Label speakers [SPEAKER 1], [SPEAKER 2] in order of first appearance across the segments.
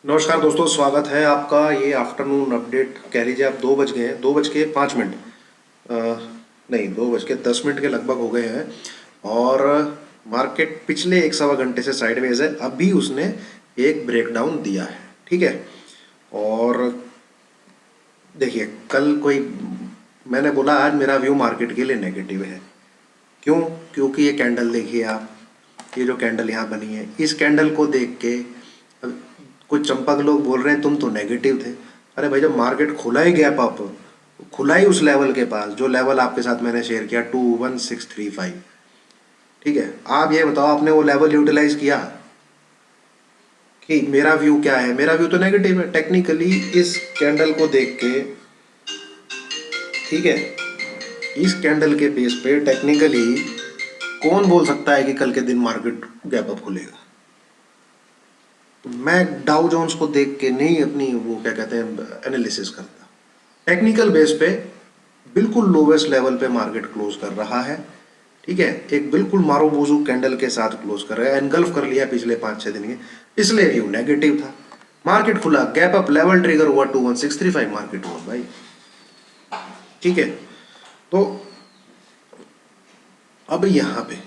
[SPEAKER 1] नमस्कार दोस्तों, स्वागत है आपका। ये आफ्टरनून अपडेट कह लीजिए आप। 2 बज गए हैं, 2:05। नहीं, 2:10 के लगभग हो गए हैं। और मार्केट पिछले एक सवा घंटे से साइडवेज है। अभी उसने एक ब्रेकडाउन दिया है, ठीक है। और देखिए, कल कोई, मैंने बोला आज मेरा व्यू मार्केट के लिए नेगेटिव है। क्यों? क्योंकि ये कैंडल देखिए आप, ये जो कैंडल यहाँ बनी है, इस कैंडल को देख के कुछ चंपक लोग बोल रहे हैं तुम तो नेगेटिव थे। अरे भाई, जब मार्केट खुला ही गैप अप, खुला ही उस लेवल के पास जो लेवल आपके साथ मैंने शेयर किया 21635, ठीक है। आप ये बताओ, आपने वो लेवल यूटिलाइज किया? कि मेरा व्यू क्या है? मेरा व्यू तो नेगेटिव है टेक्निकली इस कैंडल को देख के, ठीक है। इस कैंडल के बेस पे टेक्निकली कौन बोल सकता है कि कल के दिन मार्केट गैप अप खुलेगा? तो मैं डाउ जोन्स को देख के नहीं अपनी वो क्या कहते हैं एनालिसिस करता। टेक्निकल बेस पे बिल्कुल लोवेस्ट लेवल पे मार्केट क्लोज कर रहा है, ठीक है। एक बिल्कुल मारूबोजू कैंडल के साथ क्लोज कर रहा है, एनगल्फ कर लिया पिछले 5-6 दिन के, इसलिए व्यू नेगेटिव था। मार्केट खुला, गैप अप, लेवल ट्रिगर हुआ 21635, मार्केट हुआ भाई, ठीक है। तो अब यहां पे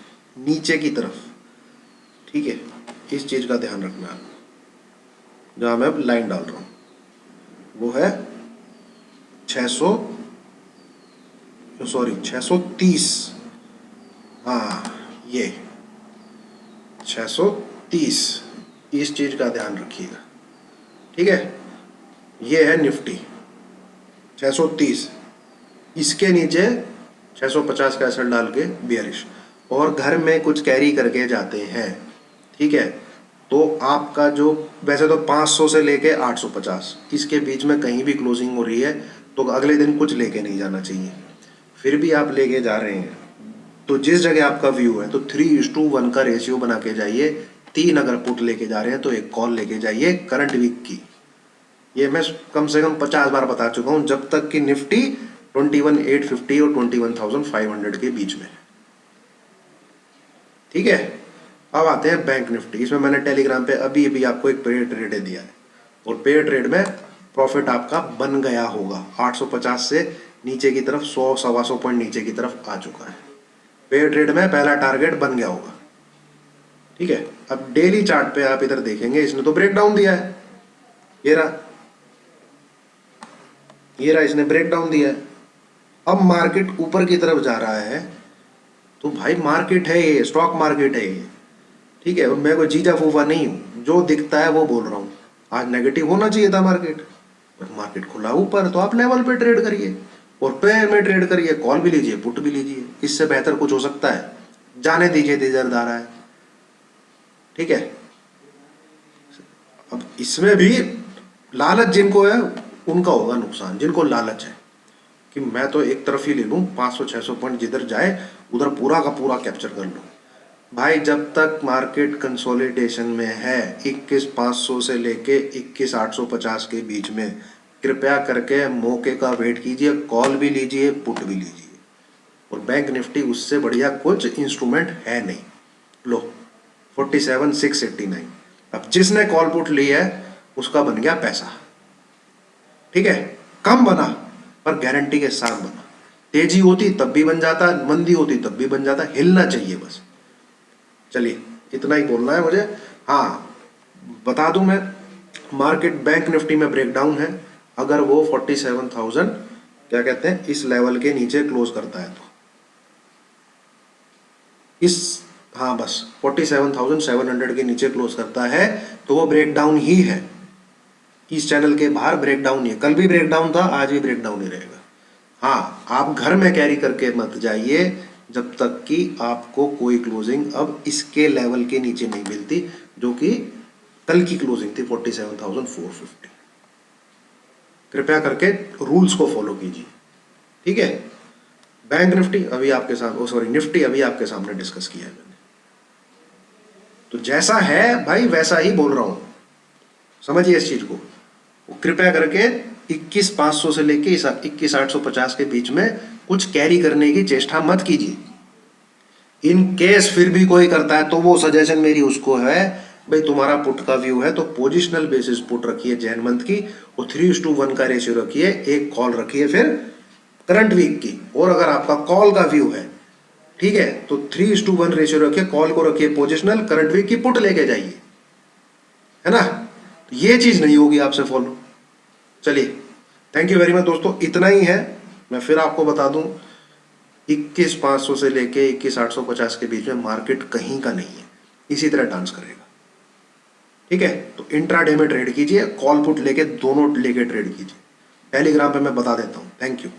[SPEAKER 1] नीचे की तरफ, ठीक है, इस चीज का ध्यान रखना है। जहां मैं अब लाइन डाल रहा हूं वो है 600, सॉरी 630, हाँ ये 630, इस चीज का ध्यान रखिएगा, ठीक है। ये है निफ्टी 630, इसके नीचे 650 का असर डाल के बियरिश, और घर में कुछ कैरी करके जाते हैं, ठीक है। तो आपका जो वैसे तो 500 से लेके 850 इसके बीच में कहीं भी क्लोजिंग हो रही है तो अगले दिन कुछ लेके नहीं जाना चाहिए। फिर भी आप लेके जा रहे हैं तो जिस जगह आपका व्यू है तो 3:1 का रेशियो बना के जाइए। 3 अगर पुट लेके जा रहे हैं तो एक कॉल लेके जाइए करंट वीक की। ये मैं कम से कम 50 बार बता चुका हूं, जब तक कि निफ्टी 21,850 और 21,500 के बीच में, ठीक है। अब आते हैं बैंक निफ्टी। इसमें मैंने टेलीग्राम पे अभी अभी आपको एक पेयर ट्रेड दिया है, और पेयर ट्रेड में प्रॉफिट आपका बन गया होगा। 850 से नीचे की तरफ 100-125 पॉइंट नीचे की तरफ आ चुका है। पेयर ट्रेड में पहला टारगेट बन गया होगा, ठीक है। अब डेली चार्ट पे आप इधर देखेंगे, इसने तो ब्रेक डाउन दिया है। ये रहा, ये रहा, इसने ब्रेक डाउन दिया है। अब मार्केट ऊपर की तरफ जा रहा है, तो भाई मार्केट है ये, स्टॉक मार्केट है ये, ठीक है। मैं कोई जीजा फूफा नहीं हूं, जो दिखता है वो बोल रहा हूं। आज नेगेटिव होना चाहिए था मार्केट, बट मार्केट खुला ऊपर, तो आप लेवल पे ट्रेड करिए और पेयर में ट्रेड करिए, कॉल भी लीजिए, पुट भी लीजिए। इससे बेहतर कुछ हो सकता है? जाने दीजिए, इधर आ रहा है, ठीक है। अब इसमें भी लालच जिनको है उनका होगा नुकसान। जिनको लालच है कि मैं तो एक तरफ ही ले लूं, 500-600 पॉइंट जिधर जाए उधर पूरा का पूरा कैप्चर कर लूं, भाई जब तक मार्केट कंसोलिडेशन में है 21,500 से लेके 21,850 के बीच में, कृपया करके मौके का वेट कीजिए, कॉल भी लीजिए, पुट भी लीजिए। और बैंक निफ्टी उससे बढ़िया कुछ इंस्ट्रूमेंट है नहीं। लो 47,689, अब जिसने कॉल पुट ली है उसका बन गया पैसा, ठीक है। कम बना पर गारंटी के साथ बना। तेजी होती तब भी बन जाता, मंदी होती तब भी बन जाता, हिलना चाहिए बस। चलिए, इतना ही बोलना है मुझे। हाँ, बता दूं मैं, मार्केट बैंक निफ्टी में ब्रेकडाउन है। अगर वो 47,000 क्या कहते हैं इस लेवल के नीचे क्लोज करता है तो इस, हाँ बस 47,700 के नीचे क्लोज करता है तो वो ब्रेकडाउन ही है। इस चैनल के बाहर ब्रेकडाउन ही है। कल भी ब्रेकडाउन था, आज भी ब्रेकडाउन ही रहेगा। हाँ, आप घर में कैरी करके मत जाइए जब तक कि आपको कोई क्लोजिंग अब इसके लेवल के नीचे नहीं मिलती, जो कि कल की क्लोजिंग थी 47,450। कृपया करके रूल्स को फॉलो कीजिए, ठीक है। बैंक निफ्टी अभी आपके सामने, सॉरी निफ्टी अभी आपके सामने डिस्कस किया है मैंने, तो जैसा है भाई वैसा ही बोल रहा हूं, समझिए इस चीज को। कृपया करके 21,500 से लेके 21,850 के बीच में कुछ कैरी करने की चेष्टा मत कीजिए। इन केस फिर भी कोई करता है तो वो सजेशन मेरी उसको है, भाई तुम्हारा पुट का व्यू है तो पोजिशनल बेसिस पुट रखिए जैन मंथ की, और 3:1 का रेशियो रखिए, एक कॉल रखिए फिर करंट वीक की। और अगर आपका कॉल का व्यू है, ठीक है, तो 3:1 रेशियो रखिए, कॉल को रखिए पोजिशनल, करंट वीक की पुट लेके जाइए, है ना। तो ये चीज नहीं होगी आपसे फॉलो। चलिए, थैंक यू वेरी मच दोस्तों, इतना ही है। मैं फिर आपको बता दूं, 21,500 से लेके 21,850 के बीच में मार्केट कहीं का नहीं है, इसी तरह डांस करेगा। ठीक है, तो इंट्राडे में ट्रेड कीजिए, कॉल पुट लेके दोनों लेके ट्रेड कीजिए। टेलीग्राम पे मैं बता देता हूं। Thank you.